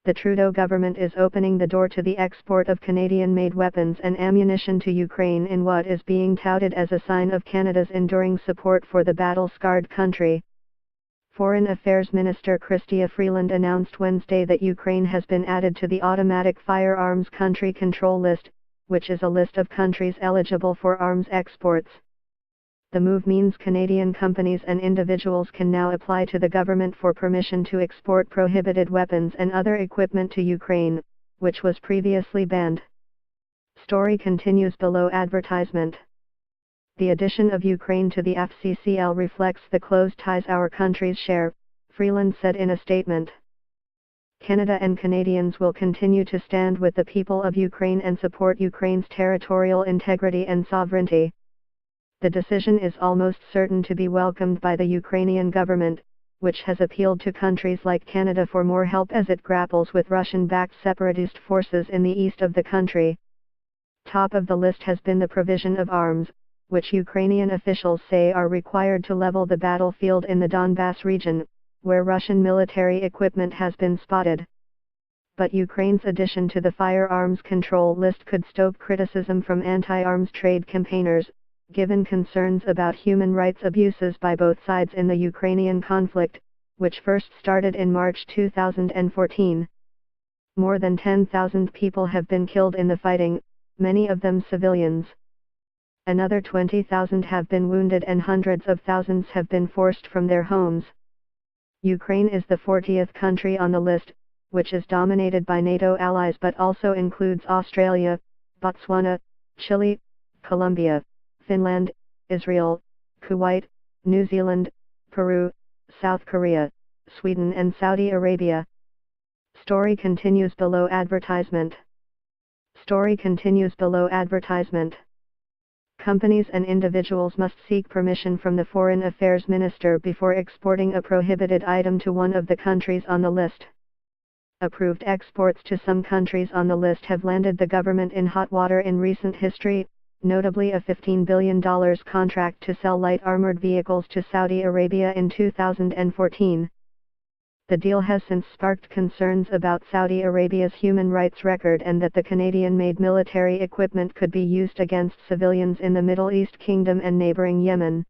the Trudeau government is opening the door to the export of Canadian-made weapons and ammunition to Ukraine in what is being touted as a sign of Canada's enduring support for the battle-scarred country. Foreign Affairs Minister Chrystia Freeland announced Wednesday that Ukraine has been added to the Automatic Firearms Country Control List, which is a list of countries eligible for arms exports. The move means Canadian companies and individuals can now apply to the government for permission to export prohibited weapons and other equipment to Ukraine, which was previously banned. Story continues below advertisement. The addition of Ukraine to the FCCL reflects the close ties our countries share, Freeland said in a statement. Canada and Canadians will continue to stand with the people of Ukraine and support Ukraine's territorial integrity and sovereignty. The decision is almost certain to be welcomed by the Ukrainian government, which has appealed to countries like Canada for more help as it grapples with Russian-backed separatist forces in the east of the country. Top of the list has been the provision of arms, which Ukrainian officials say are required to level the battlefield in the Donbas region, where Russian military equipment has been spotted. But Ukraine's addition to the firearms control list could stoke criticism from anti-arms trade campaigners, given concerns about human rights abuses by both sides in the Ukrainian conflict, which first started in March 2014. More than 10,000 people have been killed in the fighting, many of them civilians. Another 20,000 have been wounded and hundreds of thousands have been forced from their homes. Ukraine is the 40th country on the list, which is dominated by NATO allies but also includes Australia, Botswana, Chile, Colombia, Finland, Israel, Kuwait, New Zealand, Peru, South Korea, Sweden and Saudi Arabia. Story continues below advertisement. Story continues below advertisement. Companies and individuals must seek permission from the Foreign Affairs Minister before exporting a prohibited item to one of the countries on the list. Approved exports to some countries on the list have landed the government in hot water in recent history, notably a $15 billion contract to sell light armored vehicles to Saudi Arabia in 2014. The deal has since sparked concerns about Saudi Arabia's human rights record and that the Canadian-made military equipment could be used against civilians in the Middle East Kingdom and neighboring Yemen.